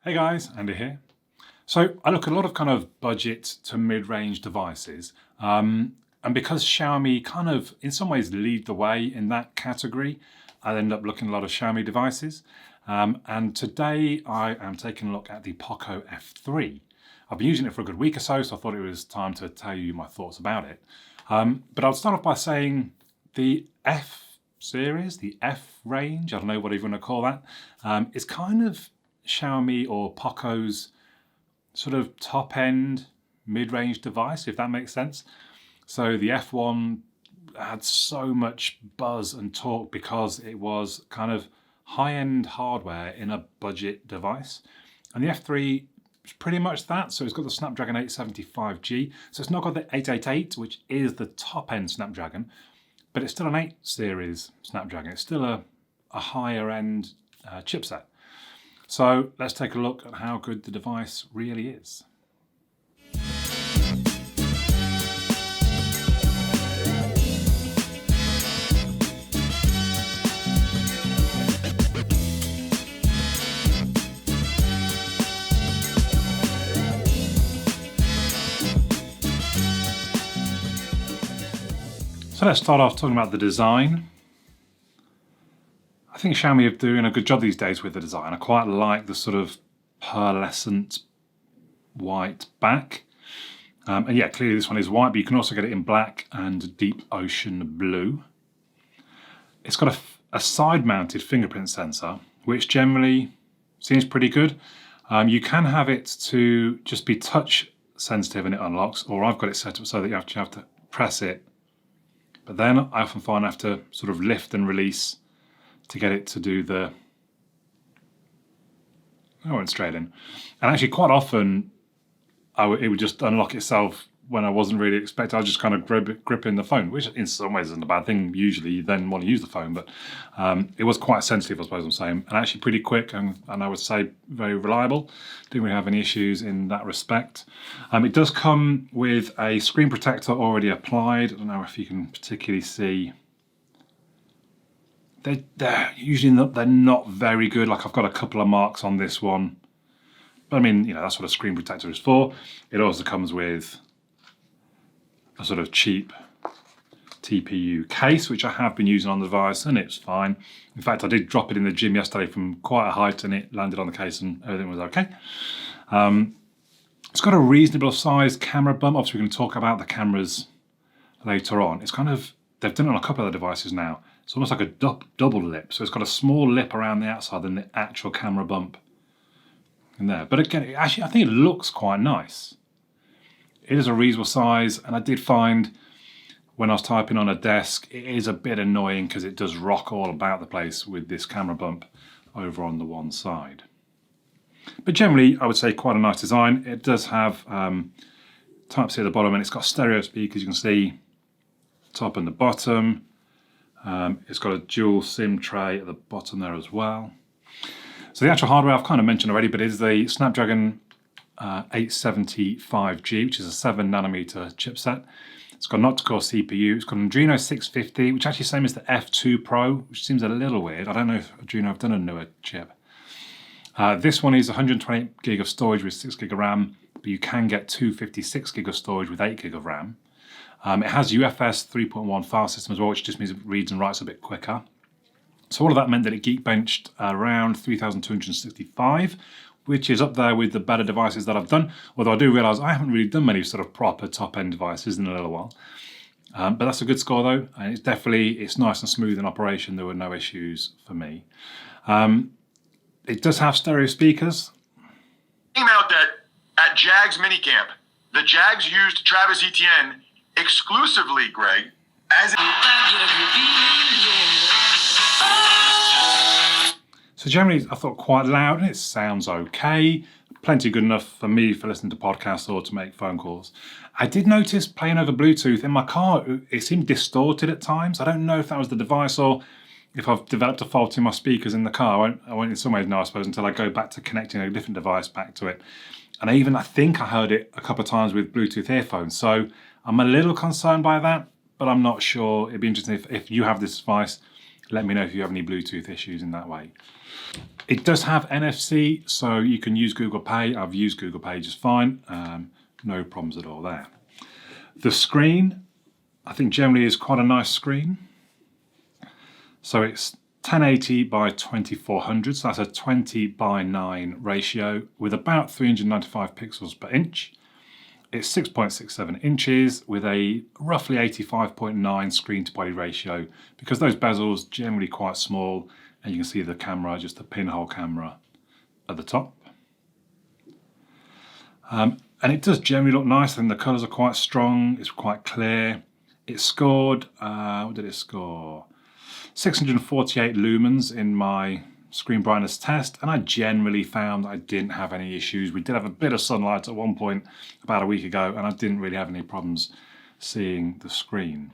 Hey guys, Andy here. So I look at a lot of kind of budget to mid-range devices, and because Xiaomi kind of in some ways lead the way in that category, I end up looking at a lot of Xiaomi devices. And today I am taking a look at the Poco F3. I've been using it for a good week or so, so I thought it was time to tell you my thoughts about it. But I'll start off by saying the F series, the F range, I don't know what you want to call that, is kind of Xiaomi or Poco's sort of top end mid-range device, if that makes sense. So the F1 had so much buzz and talk because it was kind of high-end hardware in a budget device. And the F3 is pretty much that. So it's got the Snapdragon 875G. So it's not got the 888, which is the top end Snapdragon, but it's still an 8 series Snapdragon. It's still a higher end chipset. So let's take a look at how good the device really is. So let's start off talking about the design. I think Xiaomi are doing a good job these days with the design. I quite like the sort of pearlescent white back. And yeah, clearly this one is white, but you can also get it in black and deep ocean blue. It's got a side-mounted fingerprint sensor, which generally seems pretty good. You can have it to just be touch sensitive and it unlocks, or I've got it set up so that you actually have to press it. But then I often find I have to sort of lift and release to get it to do the... I went straight in. And actually quite often it would just unlock itself when I wasn't really expecting. I was just kind of gripping the phone, which in some ways isn't a bad thing. Usually you then want to use the phone, but it was quite sensitive, I suppose I'm saying, and actually pretty quick and I would say very reliable. Didn't really have any issues in that respect. It does come with a screen protector already applied. I don't know if you can particularly see. They're usually they're not very good. Like I've got a couple of marks on this one. But I mean, you know, that's what a screen protector is for. It also comes with a sort of cheap TPU case, which I have been using on the device, and it's fine. In fact, I did drop it in the gym yesterday from quite a height, and it landed on the case, and everything was okay. It's got a reasonable sized camera bump. Obviously, we're going to talk about the cameras later on. It's kind of, they've done it on a couple of the devices now. It's almost like a double lip. So it's got a small lip around the outside and the actual camera bump in there. But again, actually, I think it looks quite nice. It is a reasonable size, and I did find when I was typing on a desk, it is a bit annoying because it does rock all about the place with this camera bump over on the one side. But generally, I would say quite a nice design. It does have Type-C at the bottom, and it's got stereo speakers. You can see top and the bottom. It's got a dual SIM tray at the bottom there as well. So the actual hardware I've kind of mentioned already, but it is the Snapdragon 875G, which is a 7nm chipset. It's got an octa-core CPU. It's got an Adreno 650, which actually is the same as the F2 Pro, which seems a little weird. I don't know if Adreno have done a newer chip. This one is 128 gig of storage with 6 gig of RAM, but you can get 256 gig of storage with 8 gig of RAM. It has UFS 3.1 file system as well, which just means it reads and writes a bit quicker. So all of that meant that it Geekbenched around 3,265, which is up there with the better devices that I've done. Although I do realise I haven't really done many sort of proper top-end devices in a little while. But that's a good score though, and it's nice and smooth in operation. There were no issues for me. It does have stereo speakers. Came out that at Jags Minicamp, the Jags used Travis Etienne exclusively, Greg, as So generally, I thought quite loud, and it sounds okay. Plenty good enough for me for listening to podcasts or to make phone calls. I did notice playing over Bluetooth in my car, it seemed distorted at times. I don't know if that was the device or if I've developed a fault in my speakers in the car. I won't in some ways know, I suppose, until I go back to connecting a different device back to it. And I think I heard it a couple of times with Bluetooth earphones. So I'm a little concerned by that, but I'm not sure. It'd be interesting if you have this device, let me know if you have any Bluetooth issues in that way. It does have NFC, so you can use Google Pay. I've used Google Pay just fine. No problems at all there. The screen, I think generally is quite a nice screen. So it's 1080 by 2400, so that's a 20:9 ratio with about 395 pixels per inch. It's 6.67 inches with a roughly 85.9 screen to body ratio because those bezels generally quite small, and you can see the camera, just the pinhole camera at the top. And it does generally look nice. I think the colours are quite strong, it's quite clear. It scored, what did it score? 648 lumens in my screen brightness test, and I generally found I didn't have any issues. We did have a bit of sunlight at one point about a week ago, and I didn't really have any problems seeing the screen.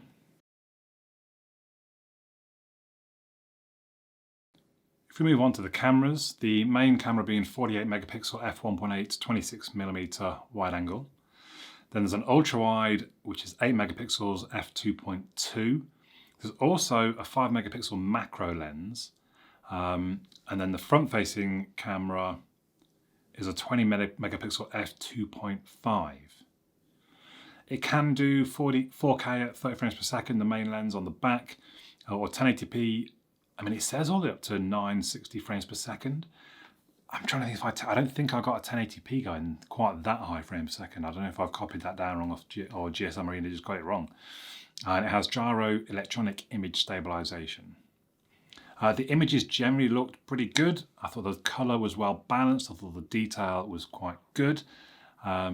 If we move on to the cameras, the main camera being 48 megapixel f1.8 26mm wide angle. Then there's an ultra wide, which is 8 megapixels f2.2. There's also a 5 megapixel macro lens. And then the front facing camera is a 20 megapixel f2.5. It can do 4K at 30 frames per second, the main lens on the back, or 1080p. I mean, it says all the way up to 960 frames per second. I'm trying to think if I don't think I got a 1080p going quite that high frames per second. I don't know if I've copied that down wrong or GSM Marina just got it wrong. And it has gyro electronic image stabilization. The images generally looked pretty good. I thought the color was well balanced. I thought the detail was quite good. Yeah,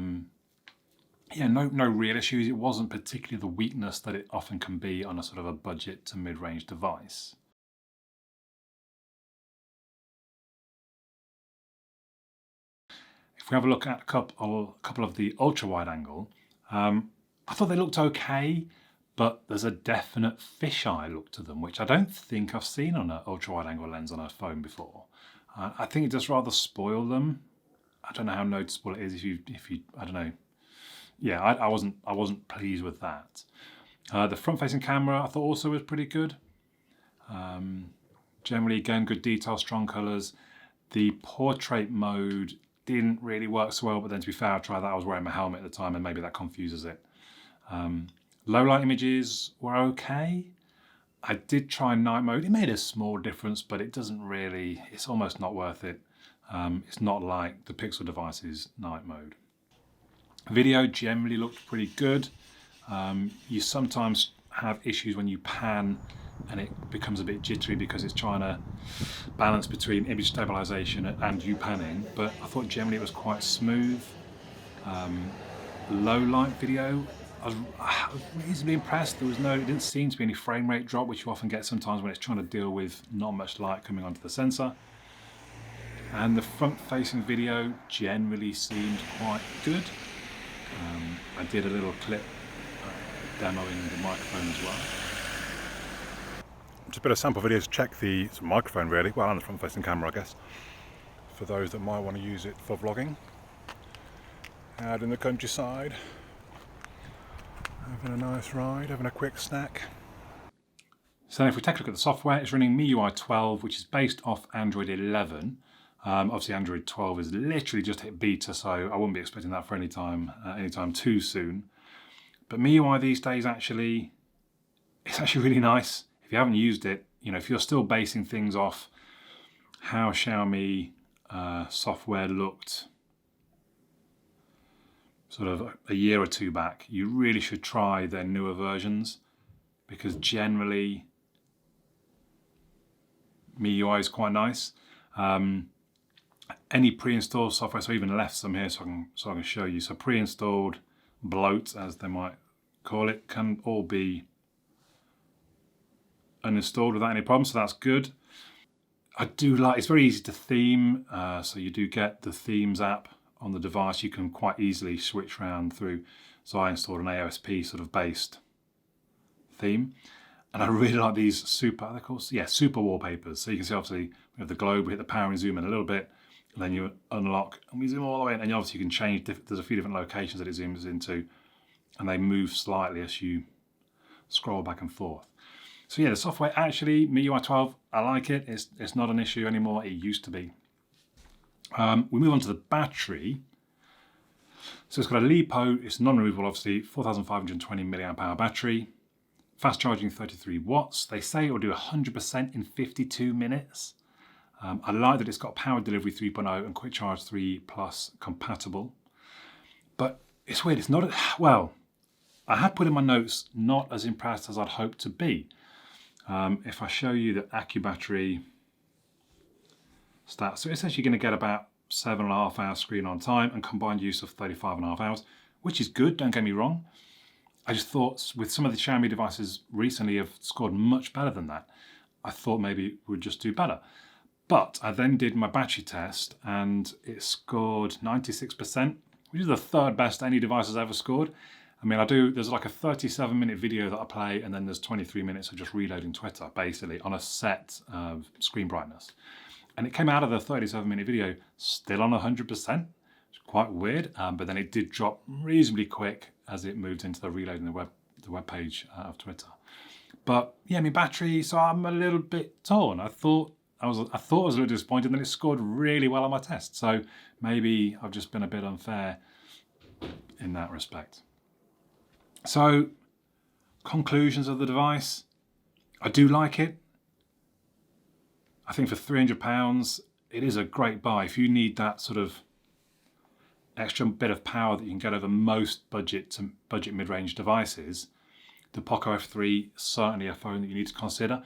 no real issues. It wasn't particularly the weakness that it often can be on a sort of a budget to mid-range device. If we have a look at a couple of the ultra wide angle, I thought they looked okay, but there's a definite fisheye look to them, which I don't think I've seen on an ultra wide angle lens on a phone before. I think it does rather spoil them. I don't know how noticeable it is if you I don't know. Yeah, I wasn't pleased with that. The front facing camera I thought also was pretty good. Generally, again, good detail, strong colors. The portrait mode didn't really work so well, but then to be fair, I tried that. I was wearing my helmet at the time, and maybe that confuses it. Low light images were okay. I did try night mode. It made a small difference, but it doesn't really, it's almost not worth it. It's not like the Pixel device's night mode. Video generally looked pretty good. You sometimes have issues when you pan and it becomes a bit jittery because it's trying to balance between image stabilization and you panning, but I thought generally it was quite smooth. Low light video, I was reasonably impressed. It didn't seem to be any frame rate drop, which you often get sometimes when it's trying to deal with not much light coming onto the sensor. And the front facing video generally seemed quite good. I did a little clip demoing the microphone as well. Just a bit of sample video to check the microphone really, well, and the front facing camera I guess, for those that might want to use it for vlogging. Out in the countryside, having a nice ride, having a quick snack. So if we take a look at the software, it's running MIUI 12, which is based off Android 11. Obviously Android 12 is literally just hit beta, so I wouldn't be expecting that for any time too soon. But MIUI these days it's actually really nice. If you haven't used it, if you're still basing things off how Xiaomi software looked sort of a year or two back, you really should try their newer versions, because generally MIUI is quite nice. Any pre-installed software, so I even left some here so I can show you. So pre-installed bloat, as they might call it, can all be uninstalled without any problem, so that's good. I do like, it's very easy to theme, so you do get the themes app on the device. You can quite easily switch around through. So I installed an AOSP sort of based theme, and I really like these super wallpapers. So you can see obviously we have the globe, we hit the power and zoom in a little bit, and then you unlock and we zoom all the way in, and obviously you can change, there's a few different locations that it zooms into, and they move slightly as you scroll back and forth. So yeah, the software actually, MIUI 12, I like it. It's not an issue anymore. It used to be. We move on to the battery. So it's got a LiPo, it's non-removable obviously, 4,520 milliamp hour battery, fast charging 33 watts. They say it will do 100% in 52 minutes. I like that it's got power delivery 3.0 and quick charge 3 plus compatible. But it's weird, it's not, well, I had put in my notes, not as impressed as I'd hoped to be. If I show you the AccuBattery stats, so it's actually going to get about 7.5 hours screen on time and combined use of 35.5 hours, which is good, don't get me wrong. I just thought with some of the Xiaomi devices recently have scored much better than that. I thought maybe it would just do better. But I then did my battery test and it scored 96%, which is the third best any device has ever scored. I mean, there's like a 37-minute video that I play and then there's 23 minutes of just reloading Twitter, basically, on a set screen brightness. And it came out of the 37-minute video still on 100%. It's quite weird, but then it did drop reasonably quick as it moved into the reloading the web page of Twitter. But yeah, I mean, battery, so I'm a little bit torn. I thought I was a little disappointed, and then it scored really well on my test. So maybe I've just been a bit unfair in that respect. So conclusions of the device, I do like it. I think for £300, it is a great buy. If you need that sort of extra bit of power that you can get over most budget mid-range devices, the Poco F3 is certainly a phone that you need to consider.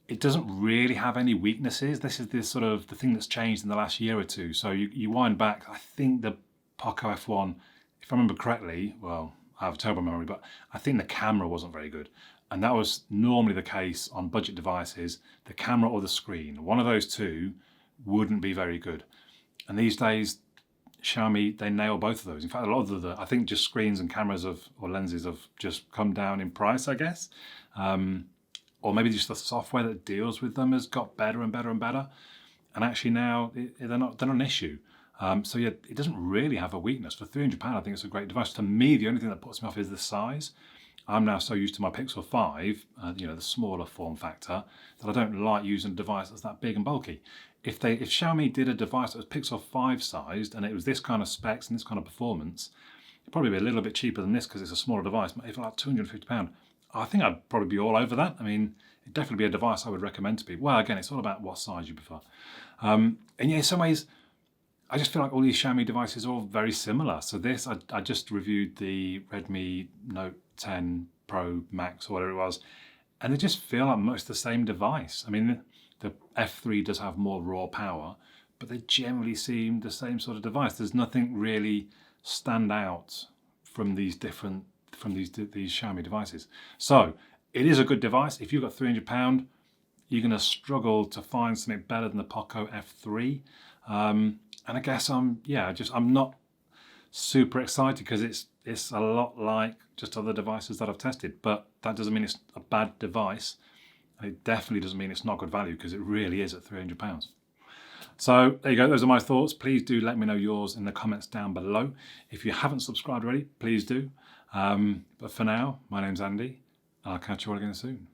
It doesn't really have any weaknesses. This is the thing that's changed in the last year or two. So you wind back, I think the Poco F1, if I remember correctly, well, I have a terrible memory, but I think the camera wasn't very good. And that was normally the case on budget devices. The camera or the screen, one of those two wouldn't be very good. And these days, Xiaomi, they nail both of those. In fact, a lot of I think just screens and cameras or lenses have just come down in price, I guess. Or maybe just the software that deals with them has got better and better and better. And actually now they're not an issue. So yeah, it doesn't really have a weakness. For £300, I think it's a great device. To me, the only thing that puts me off is the size. I'm now so used to my Pixel 5, the smaller form factor, that I don't like using a device that's that big and bulky. If Xiaomi did a device that was Pixel 5 sized and it was this kind of specs and this kind of performance, it'd probably be a little bit cheaper than this because it's a smaller device. But if like £250, I think I'd probably be all over that. I mean, it'd definitely be a device I would recommend to people. Well, again, it's all about what size you prefer. And yeah, in some ways, I just feel like all these Xiaomi devices are all very similar. So this, I just reviewed the Redmi Note 10 Pro Max or whatever it was, and they just feel like much the same device. I mean, the F3 does have more raw power, but they generally seem the same sort of device. There's nothing really stand out from these Xiaomi devices. So it is a good device. If you've got £300, you're going to struggle to find something better than the Poco F3. And I guess I'm not super excited because it's a lot like just other devices that I've tested, but that doesn't mean it's a bad device. And it definitely doesn't mean it's not good value because it really is at £300. So there you go, those are my thoughts. Please do let me know yours in the comments down below. If you haven't subscribed already, please do. But for now, my name's Andy, and I'll catch you all again soon.